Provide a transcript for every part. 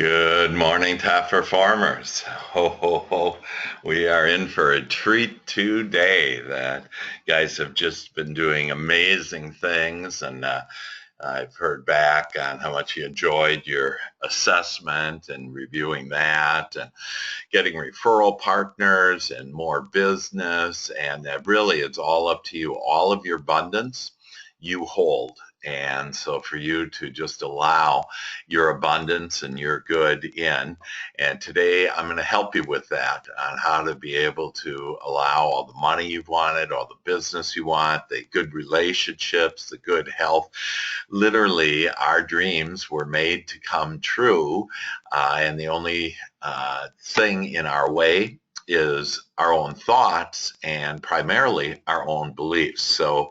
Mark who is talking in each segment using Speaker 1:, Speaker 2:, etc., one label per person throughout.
Speaker 1: Good morning, top performers. Ho, ho, ho. We are in for a treat today. That guys have just been doing amazing things, and I've heard back on how much you enjoyed your assessment and reviewing that and getting referral partners and more business. And that really it's all up to you. All of your abundance you hold. And so for you to just allow your abundance and your good in. And today I'm going to help you with that on how to be able to allow all the money you've wanted, all the business you want, the good relationships, the good health. Literally, our dreams were made to come true. And the only thing in our way is our own thoughts and primarily our own beliefs. So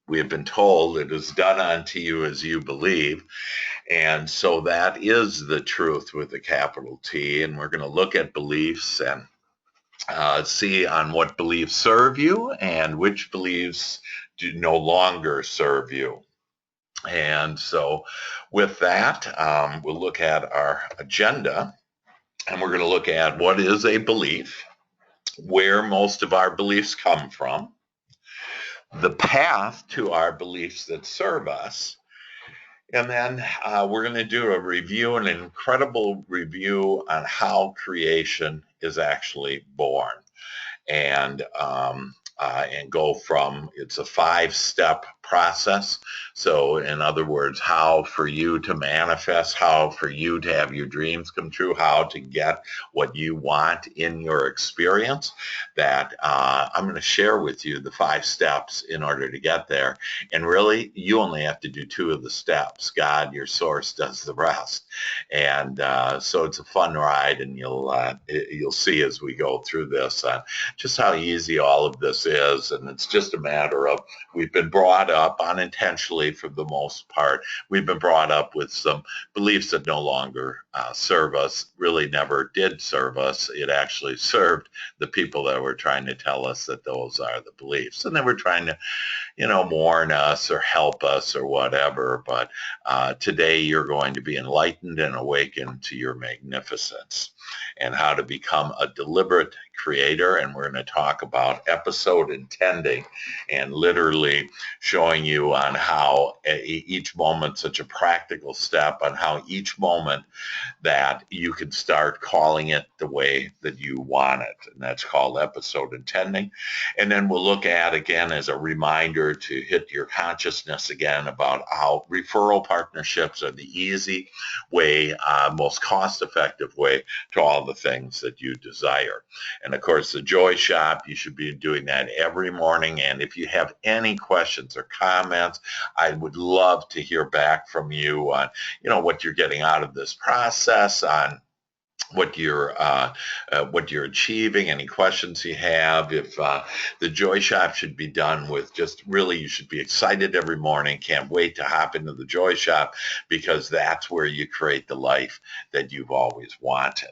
Speaker 1: we have been told it is done unto you as you believe. And so that is the truth with a capital T. And we're going to look at beliefs and see on what beliefs serve you and which beliefs do no longer serve you. And so with that, we'll look at our agenda and we're going to look at what is a belief, where most of our beliefs come from, the path to our beliefs that serve us. And then we're going to do a review, an incredible review on how creation is actually born. And go from, it's a 5-step process. So in other words, how for you to manifest, how for you to have your dreams come true, how to get what you want in your experience, that I'm going to share with you the 5 steps in order to get there. And really, you only have to do 2 of the steps. God, your source, does the rest. And so it's a fun ride, and you'll see as we go through this just how easy all of this is. And it's just a matter of, we've been brought up unintentionally for the most part. We've been brought up with some beliefs that no longer serve us, really never did serve us. It actually served the people that were trying to tell us that those are the beliefs. And they were trying to, warn us or help us or whatever. But today you're going to be enlightened and awakened to your magnificence and how to become a deliberate creator. And we're going to talk about episode intending and literally showing you on how each moment, such a practical step on how each moment that you can start calling it the way that you want it. And that's called episode intending. And then we'll look at, again, as a reminder to hit your consciousness again about how referral partnerships are the easy way, most cost-effective way to all the things that you desire. And of course, the Joy Shop, you should be doing that every morning. And if you have any questions or comments, I would love to hear back from you on, what you're getting out of this process, on what you're achieving, any questions you have. If the Joy Shop should be done with just really, you should be excited every morning. Can't wait to hop into the Joy Shop, because that's where you create the life that you've always wanted.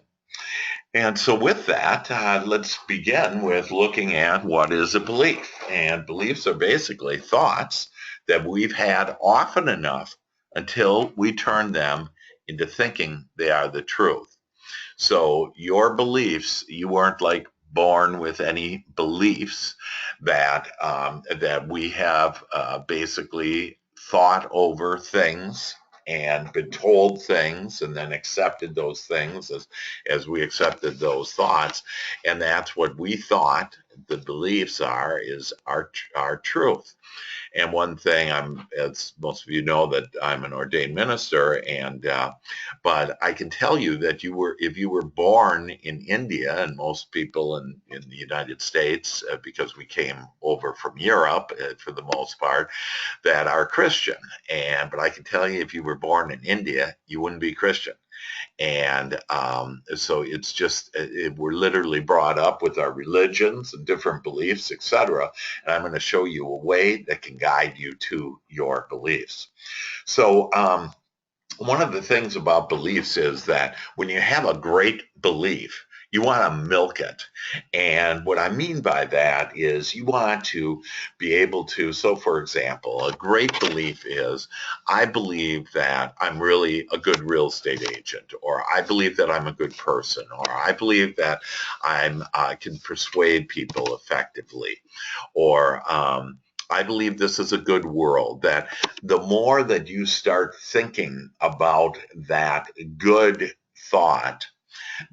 Speaker 1: And so with that, let's begin with looking at what is a belief. And beliefs are basically thoughts that we've had often enough until we turn them into thinking they are the truth. So your beliefs, you weren't like born with any beliefs that we have basically thought over things and been told things and then accepted those things as we accepted those thoughts. And that's what we thought the beliefs is our truth. And one thing, as most of you know, that I'm an ordained minister, but I can tell you that if you were born in India, and most people in the United States, because we came over from Europe for the most part, that are Christian. But I can tell you, if you were born in India, you wouldn't be Christian. And so it's just, we're literally brought up with our religions and different beliefs, etc. And I'm going to show you a way that can guide you to your beliefs. So one of the things about beliefs is that when you have a great belief, You want to milk it. And what I mean by that is you want to be able to, so for example, a great belief is I believe that I'm really a good real estate agent, or I believe that I'm a good person, or I believe that I can persuade people effectively, or I believe this is a good world. That the more that you start thinking about that good thought,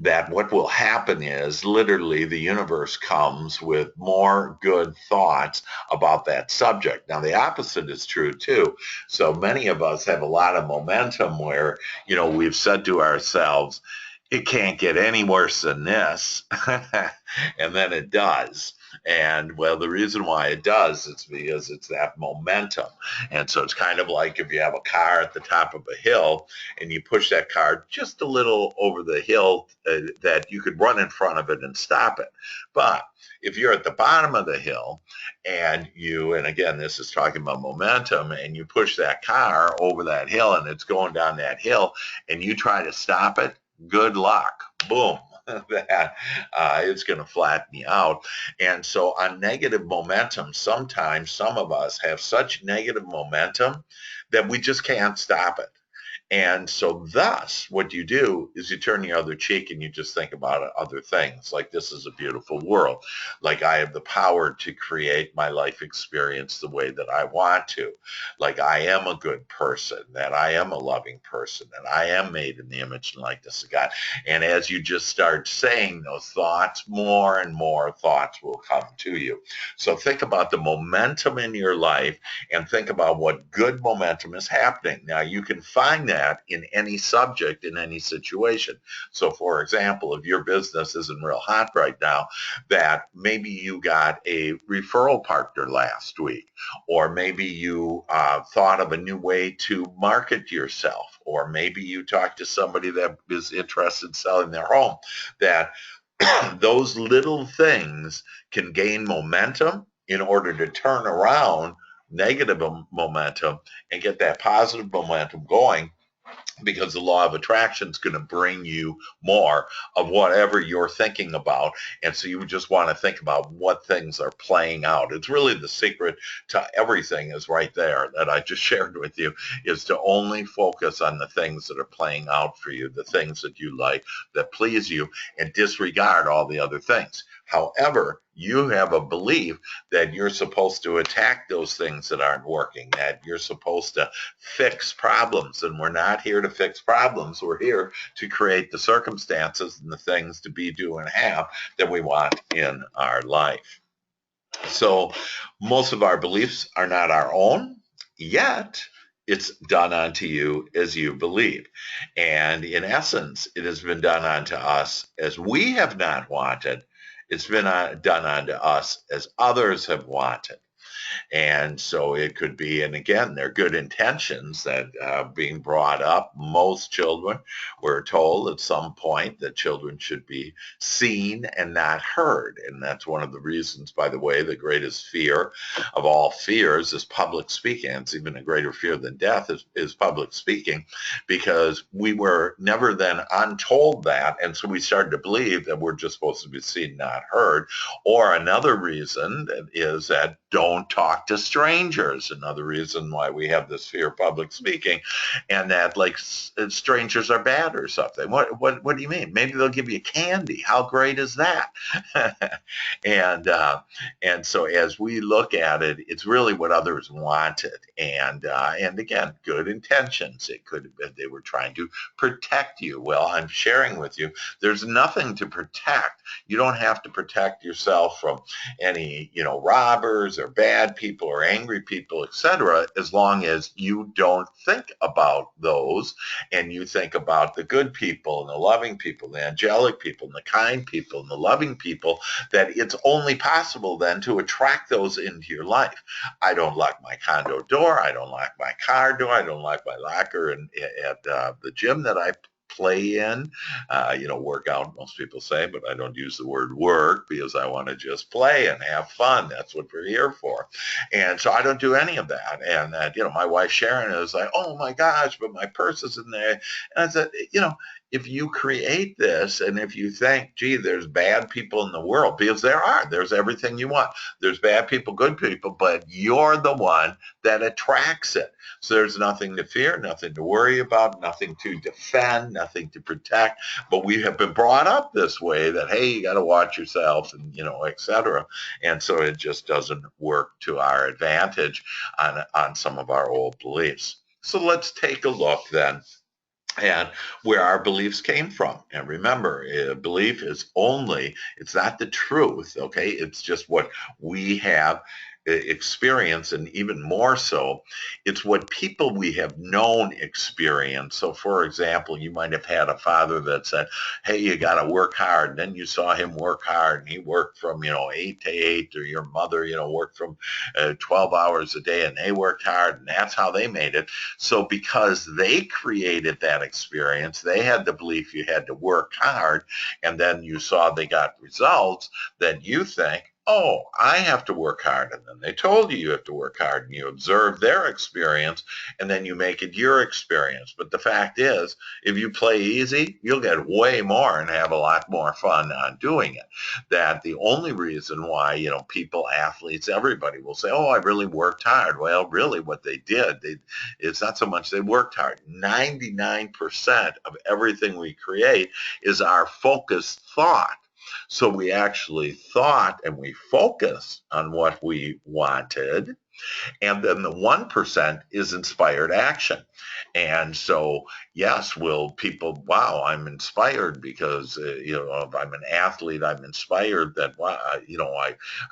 Speaker 1: that what will happen is literally the universe comes with more good thoughts about that subject. Now, the opposite is true too. So many of us have a lot of momentum where, we've said to ourselves, it can't get any worse than this. And then it does. And well, the reason why it does is because it's that momentum. And so it's kind of like if you have a car at the top of a hill and you push that car just a little over the hill, that you could run in front of it and stop it. But if you're at the bottom of the hill and again, this is talking about momentum, and you push that car over that hill and it's going down that hill and you try to stop it, good luck. Boom. That it's going to flatten you out. And so on negative momentum, sometimes some of us have such negative momentum that we just can't stop it. And so thus, what you do is you turn the other cheek and you just think about other things. Like, this is a beautiful world. Like, I have the power to create my life experience the way that I want to. Like, I am a good person, that I am a loving person, that I am made in the image and likeness of God. And as you just start saying those thoughts, more and more thoughts will come to you. So think about the momentum in your life and think about what good momentum is happening. Now, you can find that in any subject, in any situation. So, for example, if your business isn't real hot right now, that maybe you got a referral partner last week, or maybe you thought of a new way to market yourself, or maybe you talked to somebody that is interested in selling their home, that those little things can gain momentum in order to turn around negative momentum and get that positive momentum going, because the law of attraction is going to bring you more of whatever you're thinking about. And so you just want to think about what things are playing out. It's really the secret to everything is right there that I just shared with you, is to only focus on the things that are playing out for you, the things that you like, that please you, and disregard all the other things. However, you have a belief that you're supposed to attack those things that aren't working, that you're supposed to fix problems. And we're not here to fix problems. We're here to create the circumstances and the things to be, do, and have that we want in our life. So most of our beliefs are not our own, yet it's done unto you as you believe. And in essence, it has been done unto us as we have not wanted. It's been done unto us as others have wanted. And so it could be, and again, they're good intentions that being brought up. Most children were told at some point that children should be seen and not heard. And that's one of the reasons, by the way, the greatest fear of all fears is public speaking. It's even a greater fear than death is public speaking, because we were never then untold that. And so we started to believe that we're just supposed to be seen, not heard. Or another reason is that don't talk to strangers. Another reason why we have this fear of public speaking, and that like strangers are bad or something. What do you mean? Maybe they'll give you candy. How great is that? And so as we look at it, it's really what others wanted, and again, good intentions. It could have been they were trying to protect you. Well, I'm sharing with you, there's nothing to protect. You don't have to protect yourself from any, robbers or bad people or angry people, etc., as long as you don't think about those, and you think about the good people and the loving people, the angelic people and the kind people and the loving people, that it's only possible then to attract those into your life. I don't lock my condo door. I don't lock my car door. I don't lock my locker at the gym that I play in. Work out, most people say, but I don't use the word work because I want to just play and have fun. That's what we're here for. And so I don't do any of that. And my wife Sharon is like, oh my gosh, but my purse is in there. And I said, if you create this and if you think, gee, there's bad people in the world, because there's everything you want. There's bad people, good people, but you're the one that attracts it. So there's nothing to fear, nothing to worry about, nothing to defend, nothing to protect. But we have been brought up this way that, hey, you got to watch yourself and, et cetera. And so it just doesn't work to our advantage on some of our old beliefs. So let's take a look then and where our beliefs came from. And remember, a belief is it's not the truth, okay? It's just what we have experience, and even more so, it's what people we have known experience. So for example, you might have had a father that said, hey, you got to work hard, and then you saw him work hard and he worked from 8 to 8, or your mother worked from 12 hours a day and they worked hard, and that's how they made it. So because they created that experience, they had the belief you had to work hard, and then you saw they got results, that you think, oh, I have to work hard. And then they told you have to work hard, and you observe their experience, and then you make it your experience. But the fact is, if you play easy, you'll get way more and have a lot more fun on doing it. That the only reason why, people, athletes, everybody will say, oh, I really worked hard. Well, really what they did, it's not so much they worked hard. 99% of everything we create is our focused thought. So we actually thought and we focused on what we wanted. And then the 1% is inspired action. And so, yes, will people, wow, I'm inspired because, if I'm an athlete, I'm inspired that, wow,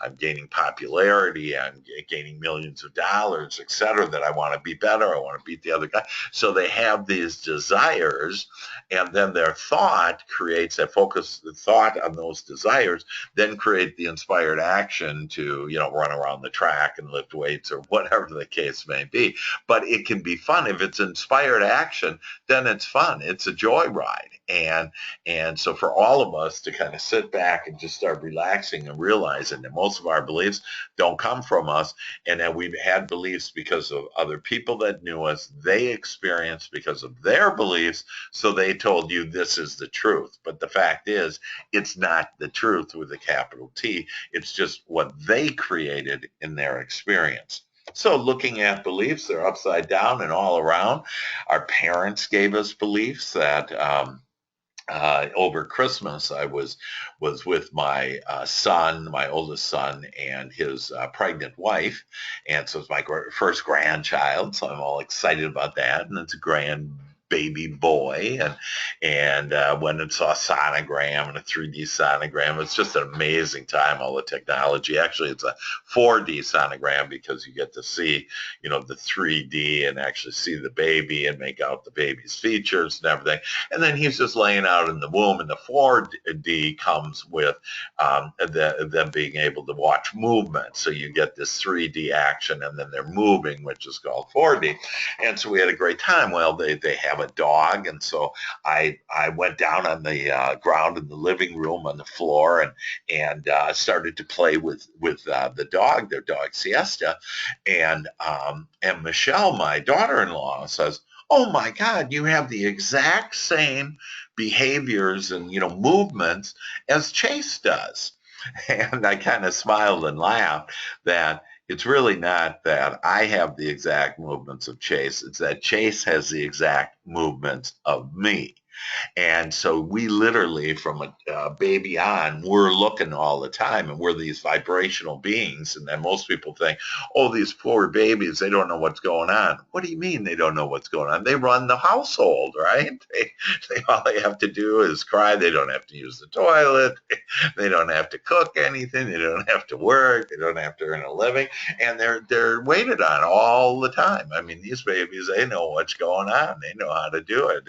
Speaker 1: I'm gaining popularity, I'm gaining millions of dollars, et cetera, that I want to be better, I want to beat the other guy. So they have these desires, and then their thought creates that focus, the thought on those desires, then create the inspired action to, run around the track and lift weights or whatever the case may be. But it can be fun. If it's inspired action, then it's fun. It's a joyride. And so for all of us to kind of sit back and just start relaxing and realizing that most of our beliefs don't come from us, and that we've had beliefs because of other people that knew us, they experienced because of their beliefs, so they told you this is the truth. But the fact is, it's not the truth with a capital T. It's just what they created in their experience. So looking at beliefs, they're upside down and all around. Our parents gave us beliefs that over Christmas, I was with my son, my oldest son, and his pregnant wife, and so it's my first grandchild. So I'm all excited about that, and it's a grand baby boy, and when it saw a sonogram and a 3D sonogram, it's just an amazing time. All the technology. Actually, it's a 4D sonogram because you get to see, the 3D and actually see the baby and make out the baby's features and everything. And then he's just laying out in the womb, and the 4D comes with them being able to watch movement. So you get this 3D action, and then they're moving, which is called 4D. And so we had a great time. Well, they have a dog, and so I went down on the ground in the living room on the floor and started to play with the dog, their dog Siesta, and Michelle, my daughter-in-law, says, oh my God, you have the exact same behaviors and, movements as Chase does. And I kind of smiled and laughed that it's really not that I have the exact movements of Chase. It's that Chase has the exact movements of me. And so we literally, from a baby on, we're looking all the time, and we're these vibrational beings. And then most people think, oh, these poor babies, they don't know what's going on. What do you mean they don't know what's going on? They run the household, right? All they have to do is cry. They don't have to use the toilet. They don't have to cook anything. They don't have to work. They don't have to earn a living. And they're waited on all the time. I mean, these babies, they know what's going on. They know how to do it.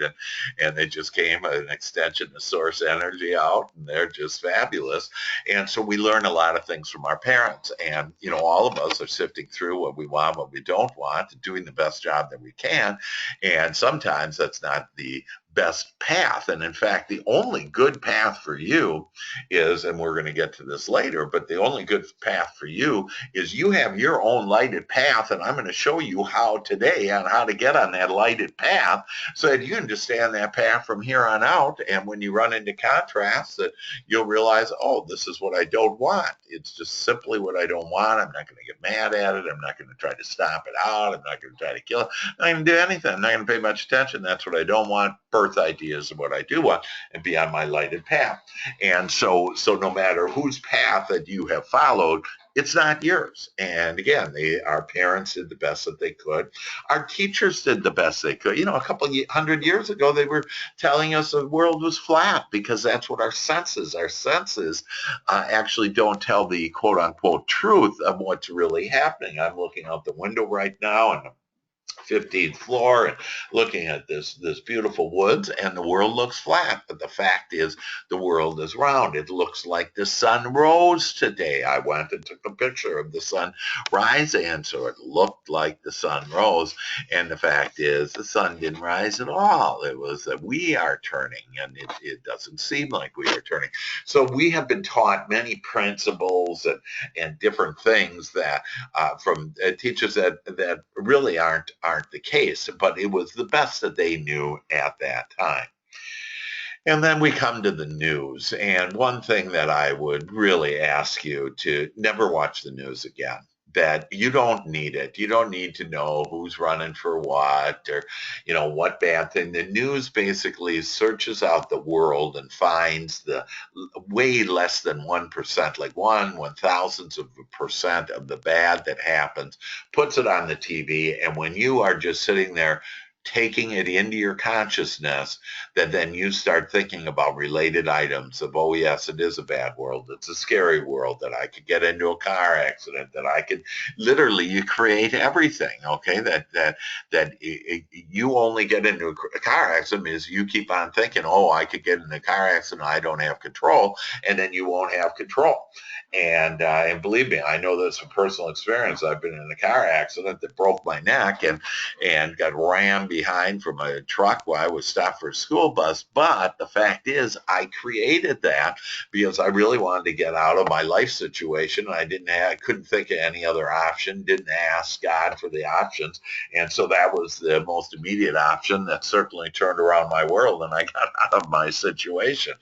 Speaker 1: And they just came an extension of source energy out, and they're just fabulous. And so we learn a lot of things from our parents, and all of us are sifting through what we want, what we don't want, and doing the best job that we can. And sometimes that's not the best path. And in fact, the only good path for you is, and we're going to get to this later, but the only good path for you is you have your own lighted path, and I'm going to show you how today on how to get on that lighted path so that you can just stay on that path from here on out. And when you run into contrast, that you'll realize, oh, this is what I don't want. It's just simply what I don't want. I'm not going to get mad at it. I'm not going to try to stomp it out. I'm not going to try to kill it. I'm not going to do anything. I'm not going to pay much attention. That's what I don't want. Birth ideas of what I do want, and be on my lighted path. And so no matter whose path that you have followed, it's not yours. And again, our parents did the best that they could. Our teachers did the best they could. A couple hundred years ago, they were telling us the world was flat because that's what our senses actually don't tell the quote unquote truth of what's really happening. I'm looking out the window right now, and 15th floor and looking at this beautiful woods, and the world looks flat, but the fact is the world is round. It looks like the sun rose today. I went and took a picture of the sun rise, and so it looked like the sun rose, and the fact is the sun didn't rise at all. It was that we are turning, and it doesn't seem like we are turning. So we have been taught many principles and different things that from teachers that really aren't the case, but it was the best that they knew at that time. And then we come to the news. And one thing that I would really ask you to never watch the news again. That you don't need it. You don't need to know who's running for what or, what bad thing. The news basically searches out the world and finds the way less than 1%, like 1/1000th of the bad that happens, puts it on the TV. And when you are just sitting there taking it into your consciousness, that then you start thinking about related items of, oh yes, it is a bad world. It's a scary world, that I could get into a car accident, that I could literally, you create everything. Okay. That you only get into a car accident is you keep on thinking, oh, I could get in a car accident. I don't have control. And then you won't have control. And believe me, I know this from personal experience. I've been in a car accident that broke my neck and got rammed behind from a truck while I was stopped for a school bus. But the fact is, I created that because I really wanted to get out of my life situation. I couldn't think of any other option, didn't ask God for the options. And so that was the most immediate option that certainly turned around my world, and I got out of my situation.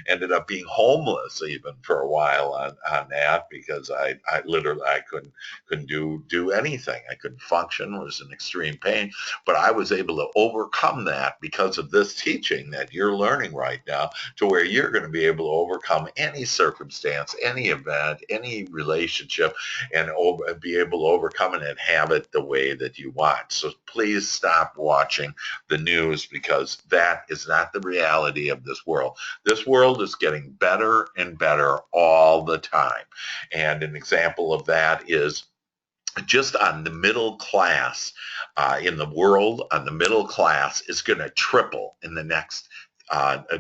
Speaker 1: Ended up being homeless even for a while on that because I literally couldn't do anything. I couldn't function, was in extreme pain, but I was able to overcome that because of this teaching that you're learning right now, to where you're going to be able to overcome any circumstance, any event, any relationship, and be able to overcome it and have it the way that you want. So please stop watching the news, because that is not the reality of this world. This world is getting better and better all the time. And an example of that is just on the middle class in the world. On the middle class is going to triple in the next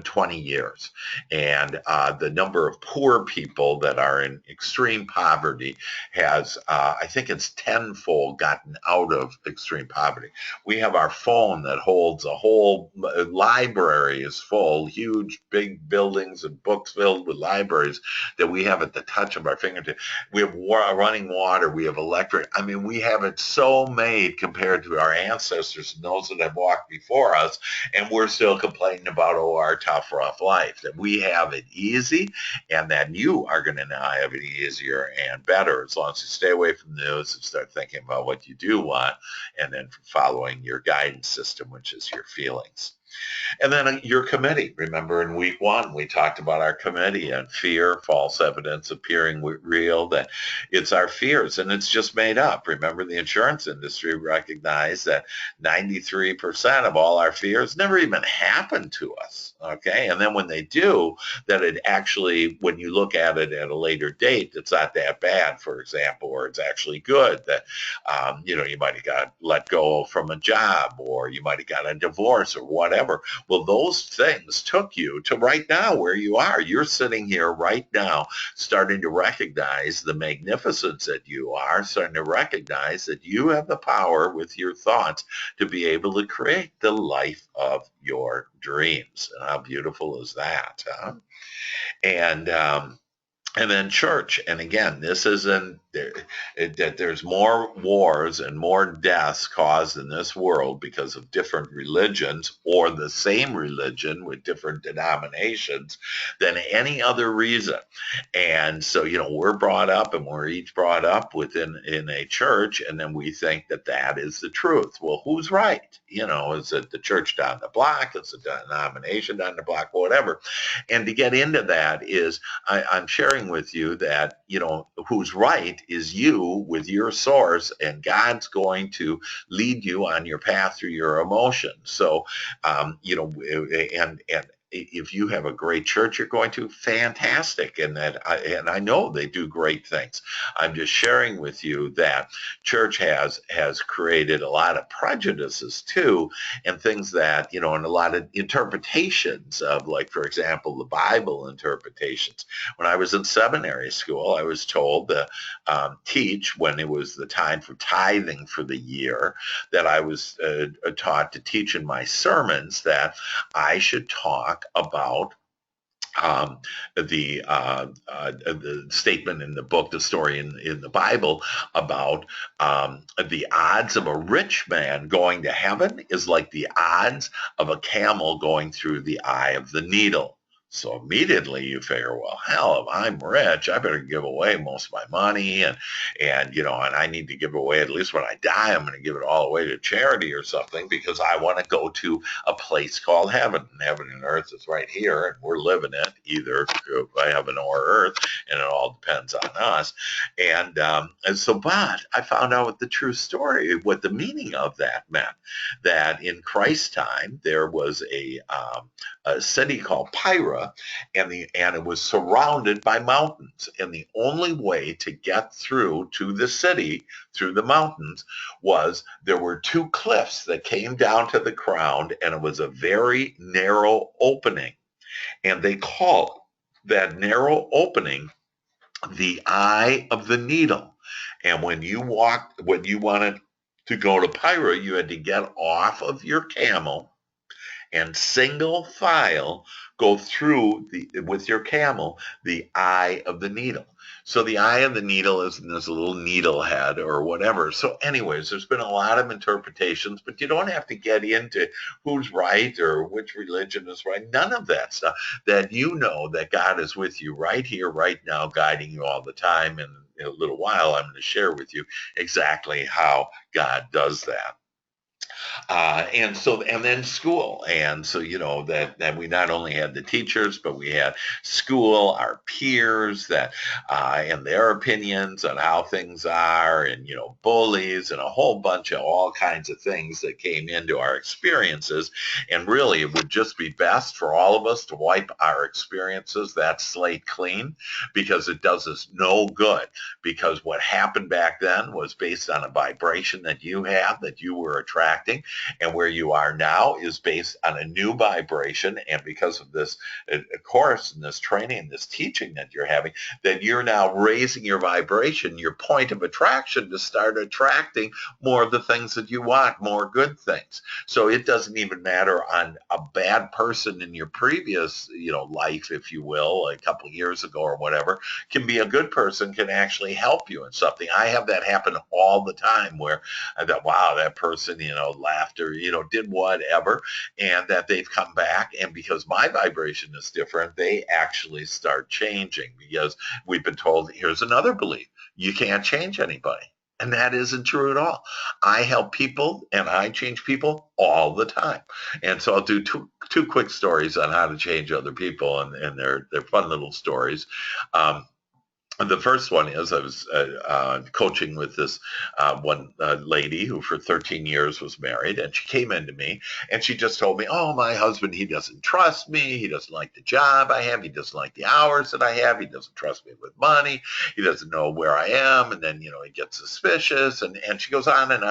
Speaker 1: 20 years. And the number of poor people that are in extreme poverty has, I think it's tenfold gotten out of extreme poverty. We have our phone that holds a whole library is full, huge, big buildings and books filled with libraries that we have at the touch of our fingertips. We have running water. We have electric. I mean, we have it so made compared to our ancestors and those that have walked before us, and we're still complaining about our tough, rough life. That we have it easy, and that you are going to now have it easier and better as long as you stay away from the news and start thinking about what you do want, and then following your guidance system, which is your feelings. And then your committee. Remember in week 1, we talked about our committee and fear, false evidence appearing real, that it's our fears and it's just made up. Remember, the insurance industry recognized that 93% of all our fears never even happened to us. Okay. And then when they do, that it actually, when you look at it at a later date, it's not that bad, for example, or it's actually good. That, you might have got let go from a job, or you might have got a divorce or whatever. whatever. Well, those things took you to right now where you are. You're sitting here right now, starting to recognize the magnificence that you are, starting to recognize that you have the power with your thoughts to be able to create the life of your dreams. And how beautiful is that, huh? And and then church. And again, this isn't that there's more wars and more deaths caused in this world because of different religions or the same religion with different denominations than any other reason. And so, we're brought up and we're each brought up in a church, and then we think that that is the truth. Well, who's right? Is it the church down the block? Is it the denomination down the block? Whatever. And to get into that is I'm sharing with you that, who's right is you with your source, and God's going to lead you on your path through your emotions. So, and if you have a great church you're going to, fantastic. And I know they do great things. I'm just sharing with you that church has created a lot of prejudices too, and things that, and a lot of interpretations of, like, for example, the Bible interpretations. When I was in seminary school, I was told to teach, when it was the time for tithing for the year, that I was taught to teach in my sermons that I should talk about the statement in the book, the story in the Bible about the odds of a rich man going to heaven is like the odds of a camel going through the eye of the needle. So immediately you figure, well, hell, if I'm rich, I better give away most of my money, and I need to give away, at least when I die, I'm going to give it all away to charity or something, because I want to go to a place called heaven. And heaven and earth is right here, and we're living it either by heaven or earth, and it all depends on us. And so, but I found out what the true story, what the meaning of that meant. That in Christ's time there was a city called Pyra, and it was surrounded by mountains, and the only way to get through to the city through the mountains was there were two cliffs that came down to the ground, and it was a very narrow opening, and they called that narrow opening the eye of the needle. And when you wanted to go to Pyra, you had to get off of your camel and single file go through with your camel the eye of the needle. So the eye of the needle is in this little needle head or whatever. So anyways, there's been a lot of interpretations, but you don't have to get into who's right or which religion is right. None of that stuff. That that God is with you right here, right now, guiding you all the time. And in a little while, I'm going to share with you exactly how God does that. And then school. And so, that we not only had the teachers, but we had school, our peers and their opinions on how things are, and, bullies, and a whole bunch of all kinds of things that came into our experiences. And really, it would just be best for all of us to wipe our experiences, that slate clean, because it does us no good. Because what happened back then was based on a vibration that you had, that you were attracting. And where you are now is based on a new vibration. And because of this course and this training, this teaching that you're having, that you're now raising your vibration, your point of attraction, to start attracting more of the things that you want, more good things. So it doesn't even matter on a bad person in your previous, life, if you will, a couple of years ago or whatever, can be a good person, can actually help you in something. I have that happen all the time, where I thought, wow, that person, laughed or, did whatever, and that they've come back. And because my vibration is different, they actually start changing, because we've been told, here's another belief: you can't change anybody. And that isn't true at all. I help people and I change people all the time. And so I'll do two quick stories on how to change other people, and they're fun little stories. The first one is, I was coaching with this one lady who for 13 years was married, and she came into me and she just told me, oh, my husband, he doesn't trust me. He doesn't like the job I have. He doesn't like the hours that I have. He doesn't trust me with money. He doesn't know where I am. And then, he gets suspicious, and she goes on. And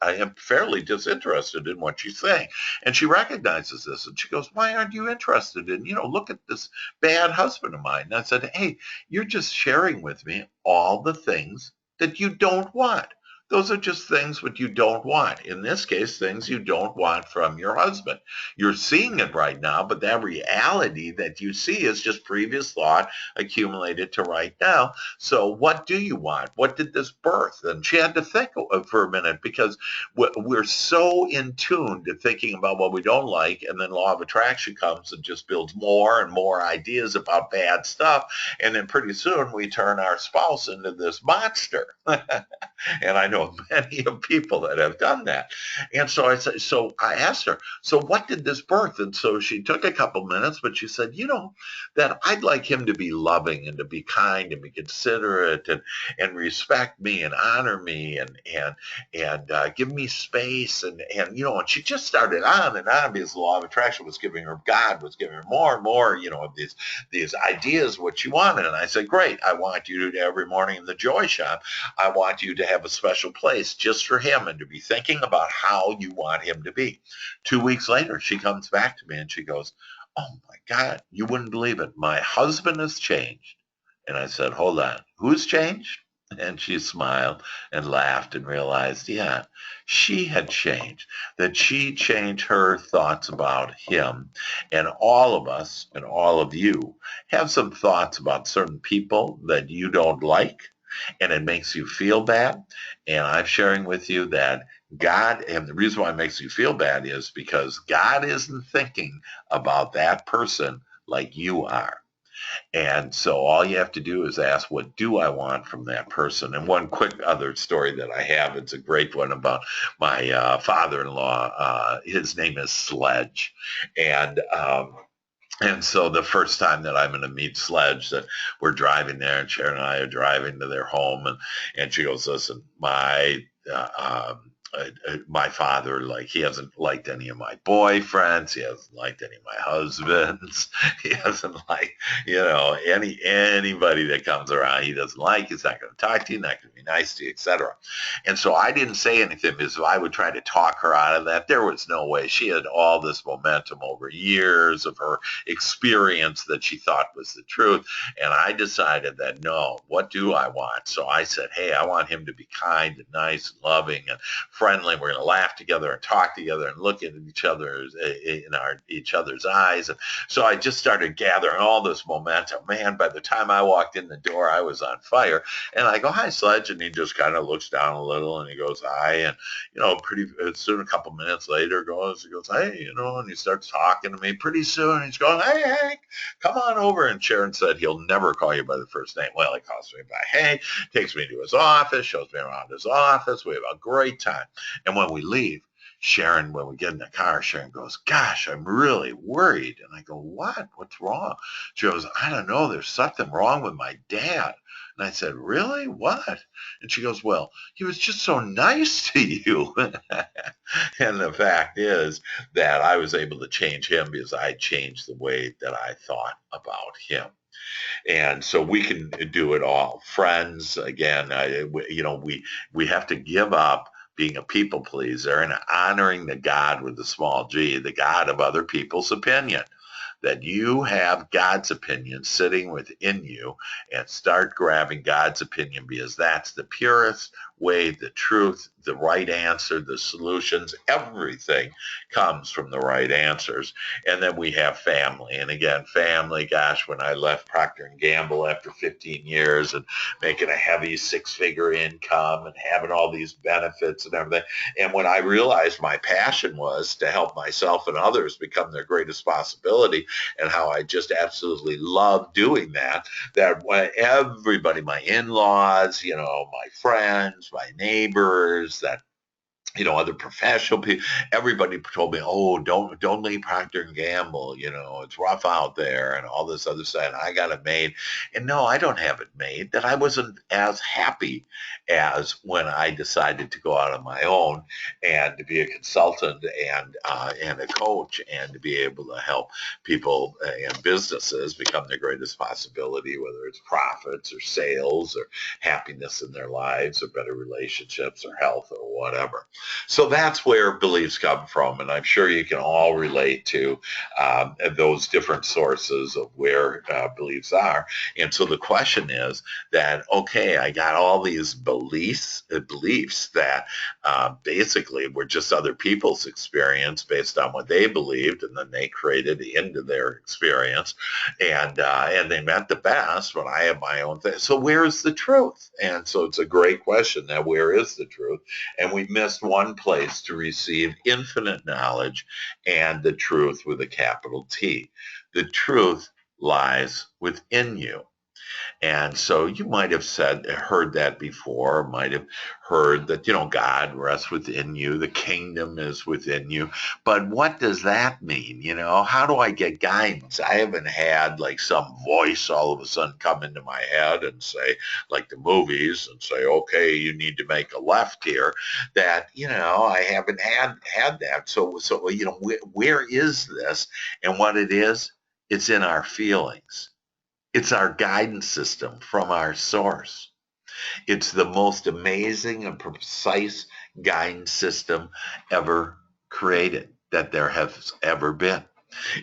Speaker 1: I am fairly disinterested in what she's saying. And she recognizes this and she goes, why aren't you interested in, look at this bad husband of mine. And I said, hey, you're just sharing with me all the things that you don't want. Those are just things what you don't want. In this case, things you don't want from your husband. You're seeing it right now, but that reality that you see is just previous thought accumulated to right now. So what do you want? What did this birth? And she had to think for a minute because we're so in tune to thinking about what we don't like, and then law of attraction comes and just builds more and more ideas about bad stuff. And then pretty soon we turn our spouse into this monster. And I know many of people that have done that. And so I asked her, so what did this birth? And so she took a couple minutes, but she said, that I'd like him to be loving and to be kind and be considerate and respect me and honor me and give me space. And she just started on and on because the law of attraction was giving her, God was giving her more and more, of these ideas, what she wanted. And I said, great. I want you to every morning in the Joy Shop, I want you to have a special place just for him and to be thinking about how you want him to be. 2 weeks later, she comes back to me and she goes, oh my God, you wouldn't believe it. My husband has changed. And I said, hold on, who's changed? And she smiled and laughed and realized, yeah, she had changed, that she changed her thoughts about him. And all of us and all of you have some thoughts about certain people that you don't like, and it makes you feel bad. And I'm sharing with you that God, and the reason why it makes you feel bad is because God isn't thinking about that person like you are. And so all you have to do is ask, what do I want from that person? And one quick other story that I have, it's a great one about my father-in-law. His name is Sledge. And so the first time that I'm going to meet Sledge, that we're driving there, and Sharon and I are driving to their home, and she goes, listen, my father, like, he hasn't liked any of my boyfriends, he hasn't liked any of my husbands, he hasn't liked, anybody that comes around, he doesn't like, he's not going to talk to you, not going to be nice to you, etc. And so I didn't say anything because I would try to talk her out of that. There was no way. She had all this momentum over years of her experience that she thought was the truth. And I decided that, no, what do I want? So I said, hey, I want him to be kind and nice and loving and friendly. We're going to laugh together and talk together and look at each other's eyes. And so I just started gathering all this momentum. Man, by the time I walked in the door, I was on fire. And I go, hi, Sledge. And he just kind of looks down a little and he goes, hi. And, pretty soon, a couple minutes later, he goes, hey, and he starts talking to me. Pretty soon, he's going, hey, Hank, come on over. And Sharon said he'll never call you by the first name. Well, he calls me by Hank, takes me to his office, shows me around his office. We have a great time. And when we leave, Sharon, when we get in the car, Sharon goes, gosh, I'm really worried. And I go, what? What's wrong? She goes, I don't know. There's something wrong with my dad. And I said, really? What? And she goes, well, he was just so nice to you. And the fact is that I was able to change him because I changed the way that I thought about him. And so we can do it all. Friends, again, we have to give up being a people pleaser and honoring the God with the small g, the God of other people's opinion. That you have God's opinion sitting within you, and start grabbing God's opinion, because that's the purest way, the truth, the right answer, the solutions, everything comes from the right answers. And then we have family. And again, family, gosh, when I left Procter & Gamble after 15 years and making a heavy 6-figure income and having all these benefits and everything, and when I realized my passion was to help myself and others become their greatest possibility, and how I just absolutely love doing that when everybody, my in-laws, my friends, my neighbors, that other professional people, everybody told me, oh, don't leave Procter & Gamble, it's rough out there and all this other stuff. And I got it made. And no, I don't have it made. That I wasn't as happy as when I decided to go out on my own and to be a consultant and a coach, and to be able to help people and businesses become their greatest possibility, whether it's profits or sales or happiness in their lives or better relationships or health or whatever. So that's where beliefs come from, and I'm sure you can all relate to those different sources of where beliefs are. And so the question is that, okay, I got all these beliefs that basically were just other people's experience based on what they believed, and then they created into their experience, and they meant the best. When I have my own thing, so where's the truth? And so it's a great question. That where is the truth? And we missed one place to receive infinite knowledge and the truth with a capital T. The truth lies within you. And so you might have heard that before, might have heard that, God rests within you, the kingdom is within you. But what does that mean? How do I get guidance? I haven't had like some voice all of a sudden come into my head and say, like the movies, and say, okay, you need to make a left here. That, I haven't had that. So, where is this? And what it is, it's in our feelings. It's our guidance system from our source. It's the most amazing and precise guidance system ever created that there has ever been.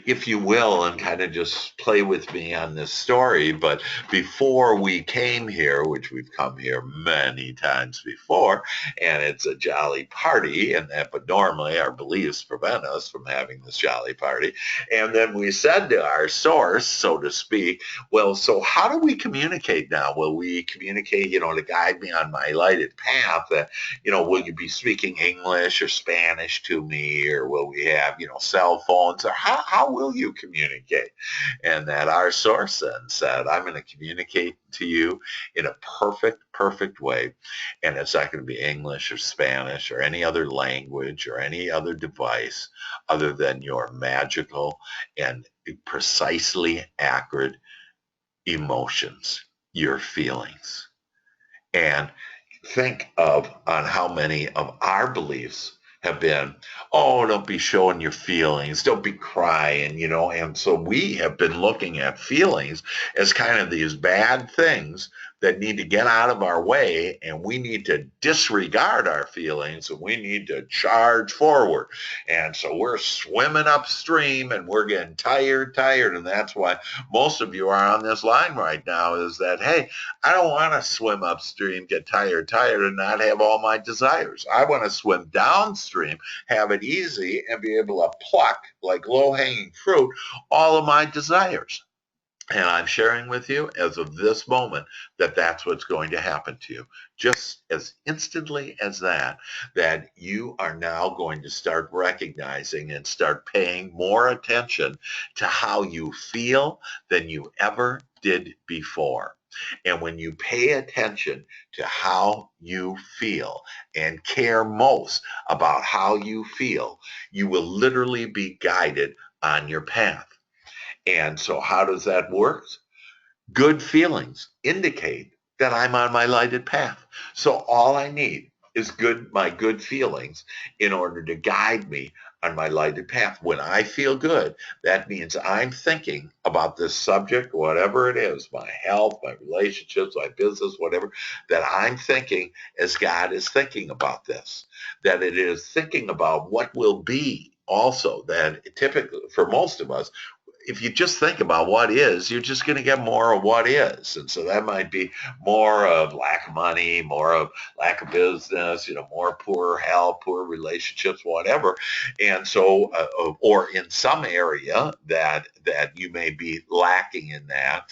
Speaker 1: If you will, and kind of just play with me on this story, but before we came here, which we've come here many times before, and it's a jolly party, but normally our beliefs prevent us from having this jolly party. And then we said to our source, so to speak, well, so how do we communicate now? Will we communicate, to guide me on my lighted path? Will you be speaking English or Spanish to me, or will we have, cell phones, or how will you communicate? And that our source then said, I'm going to communicate to you in a perfect way. And it's not going to be English or Spanish or any other language or any other device other than your magical and precisely accurate emotions, your feelings. And think on how many of our beliefs have been, oh, don't be showing your feelings, don't be crying, and so we have been looking at feelings as kind of these bad things that need to get out of our way, and we need to disregard our feelings, and we need to charge forward. And so we're swimming upstream, and we're getting tired, and that's why most of you are on this line right now, is that, hey, I don't want to swim upstream, get tired, and not have all my desires. I want to swim downstream, have it easy, and be able to pluck, like low-hanging fruit, all of my desires. And I'm sharing with you as of this moment that that's what's going to happen to you. Just as instantly as that you are now going to start recognizing and start paying more attention to how you feel than you ever did before. And when you pay attention to how you feel and care most about how you feel, you will literally be guided on your path. And so how does that work? Good feelings indicate that I'm on my lighted path. So all I need is my good feelings in order to guide me on my lighted path. When I feel good, that means I'm thinking about this subject, whatever it is, my health, my relationships, my business, whatever, that I'm thinking as God is thinking about this, that it is thinking about what will be. Also, that typically for most of us, if you just think about what is, you're just going to get more of what is. And so that might be more of lack of money, more of lack of business, more poor health, poor relationships, whatever. And so, or in some area that you may be lacking in that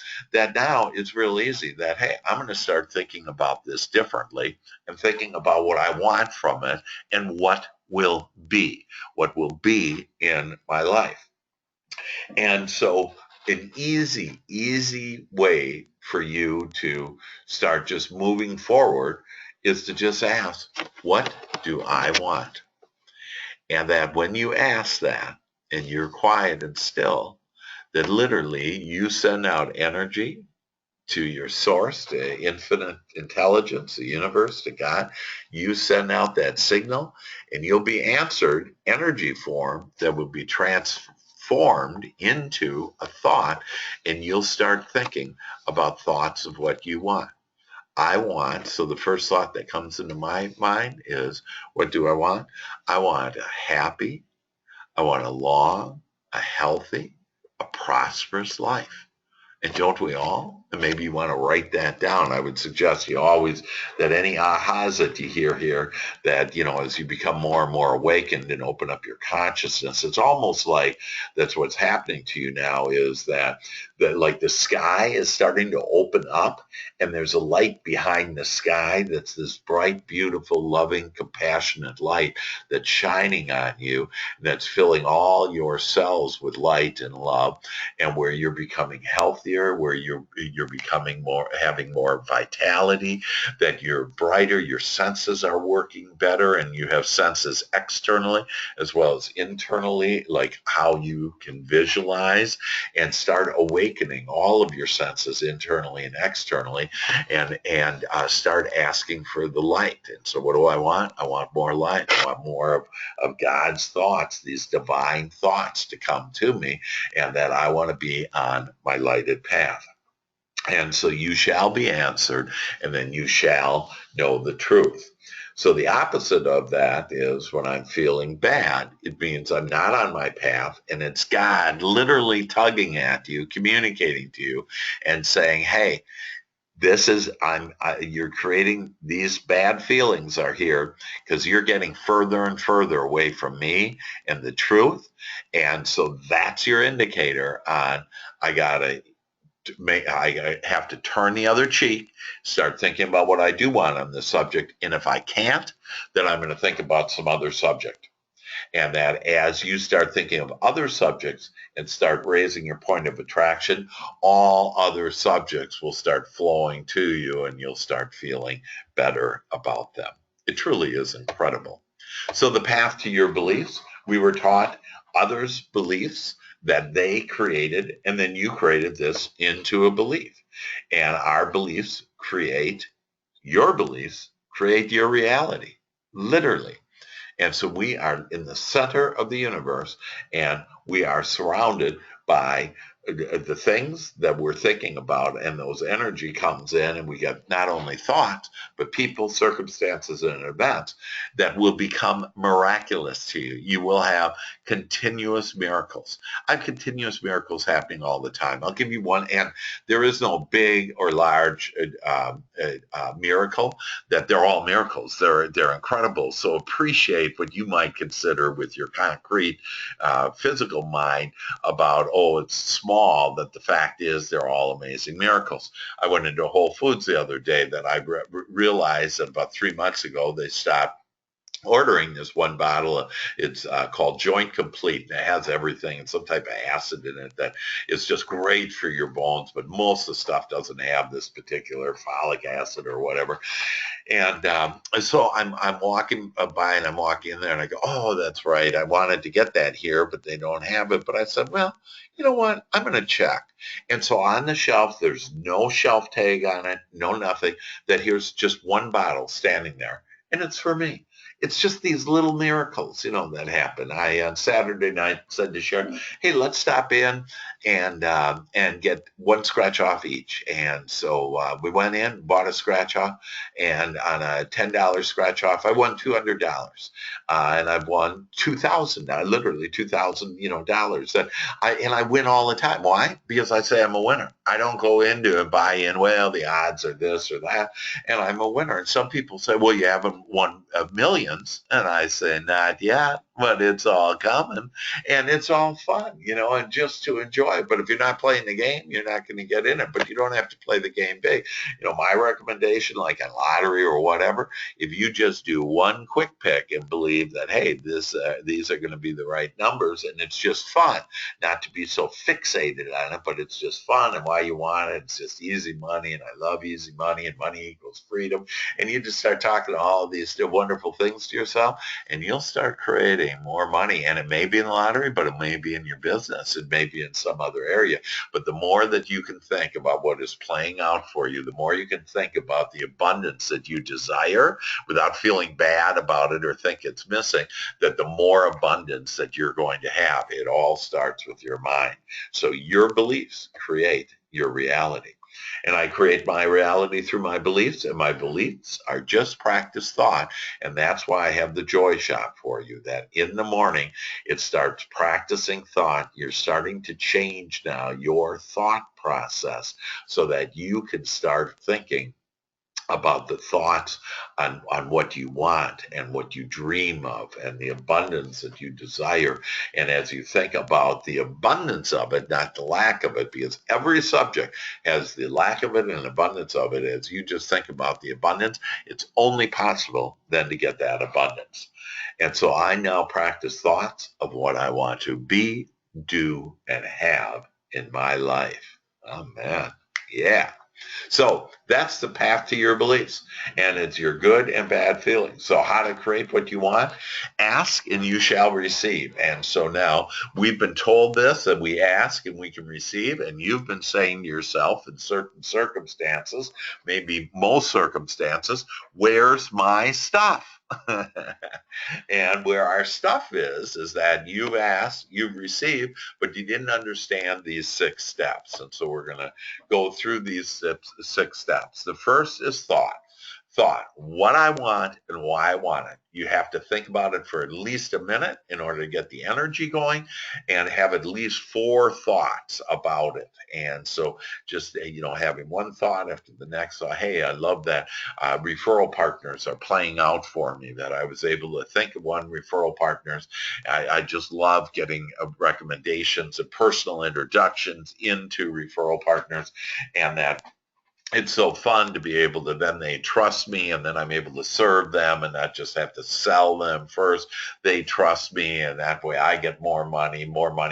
Speaker 1: now it's real easy that, hey, I'm going to start thinking about this differently and thinking about what I want from it and what will be in my life. And so an easy way for you to start just moving forward is to just ask, what do I want? And that when you ask that and you're quiet and still, that literally you send out energy to your source, to infinite intelligence, the universe, to God. You send out that signal and you'll be answered energy form that will be transformed into a thought, and you'll start thinking about thoughts of what you want. I want, so the first thought that comes into my mind is, what do I want? I want a happy, I want a long, a healthy, a prosperous life. And don't we all? And maybe you want to write that down. I would suggest you always that any ahas that you hear here, that, as you become more and more awakened and open up your consciousness, it's almost like that's what's happening to you now is that like the sky is starting to open up and there's a light behind the sky that's this bright, beautiful, loving, compassionate light that's shining on you, that's filling all your cells with light and love, and where you're becoming healthier, where you're becoming more, having more vitality, that you're brighter, your senses are working better, and you have senses externally as well as internally, like how you can visualize and start awakening all of your senses internally and externally, and start asking for the light. And so what do I want? I want more light. I want more of God's thoughts, these divine thoughts to come to me, and that I want to be on my lighted path. And so you shall be answered, and then you shall know the truth. So the opposite of that is when I'm feeling bad, it means I'm not on my path, and it's God literally tugging at you, communicating to you, and saying, hey, this is you're creating these bad feelings are here because you're getting further and further away from me and the truth. And so that's your indicator on I have to turn the other cheek, start thinking about what I do want on this subject. And if I can't, then I'm going to think about some other subject. And that as you start thinking of other subjects and start raising your point of attraction, all other subjects will start flowing to you and you'll start feeling better about them. It truly is incredible. So the path to your beliefs, we were taught others' beliefs that they created, and then you created this into a belief. And our beliefs create your reality, literally. And so we are in the center of the universe, and we are surrounded by the things that we're thinking about, and those energy comes in, and we get not only thoughts, but people, circumstances, and events that will become miraculous to you. You will have continuous miracles. I have continuous miracles happening all the time. I'll give you one, and there is no big or large miracle, that they're all miracles. They're incredible. So appreciate what you might consider with your concrete physical mind about, oh, it's small, that the fact is they're all amazing miracles. I went into Whole Foods the other day that I realized that about 3 months ago they stopped ordering this one bottle of, it's called Joint Complete, and it has everything and some type of acid in it that is just great for your bones, but most of the stuff doesn't have this particular folic acid or whatever. And so I'm walking by, and I'm walking in there, and I go, oh, that's right, I wanted to get that here, but they don't have it. But I said, well, you know what, I'm going to check. And so on the shelf, there's no shelf tag on it, no nothing, that here's just one bottle standing there, and it's for me. It's just these little miracles, that happen. I on Saturday night said to Sharon, "Hey, let's stop in and get one scratch off each." And so we went in, bought a scratch off, and on a $10 scratch off, I won $200, and I've won $2,000, literally $2,000, dollars. That I win all the time. Why? Because I say I'm a winner. I don't go into and buy in. Well, the odds are this or that, and I'm a winner. And some people say, "Well, you haven't won millions," and I say, "Not yet, but it's all coming, and it's all fun, and just to enjoy it. But if you're not playing the game, you're not going to get in it. But you don't have to play the game big. My recommendation, like on lottery or whatever, if you just do one quick pick and believe that, hey, these are going to be the right numbers, and it's just fun, not to be so fixated on it, but it's just fun, and why you want it. It's just easy money, and I love easy money, and money equals freedom." And you just start talking all of these wonderful things to yourself, and you'll start creating more money. And it may be in the lottery, but it may be in your business. It may be in some other area. But the more that you can think about what is playing out for you, the more you can think about the abundance that you desire without feeling bad about it or think it's missing, that the more abundance that you're going to have. It all starts with your mind. So your beliefs create your reality. And I create my reality through my beliefs, and my beliefs are just practice thought. And that's why I have the joy shot for you, that in the morning, it starts practicing thought. You're starting to change now your thought process so that you can start thinking about the thoughts on what you want and what you dream of and the abundance that you desire. And as you think about the abundance of it, not the lack of it, because every subject has the lack of it and abundance of it. As you just think about the abundance, it's only possible then to get that abundance. And so I now practice thoughts of what I want to be, do, and have in my life. Oh man. Yeah. So that's the path to your beliefs, and it's your good and bad feelings. So how to create what you want? Ask and you shall receive. And so now we've been told this, that we ask and we can receive, and you've been saying to yourself in certain circumstances, maybe most circumstances, where's my stuff? And where our stuff is that you've asked, you've received, but you didn't understand these 6 steps. And so we're going to go through these 6 steps. The first is thought. Thought, what I want and why I want it. You have to think about it for at least a minute in order to get the energy going, and have at least 4 thoughts about it. And so just, having one thought after the next thought. Hey, I love that referral partners are playing out for me, that I was able to think of one referral partners. I just love getting recommendations and personal introductions into referral partners, and that it's so fun to be able to, then they trust me, and then I'm able to serve them and not just have to sell them first. They trust me, and that way I get more money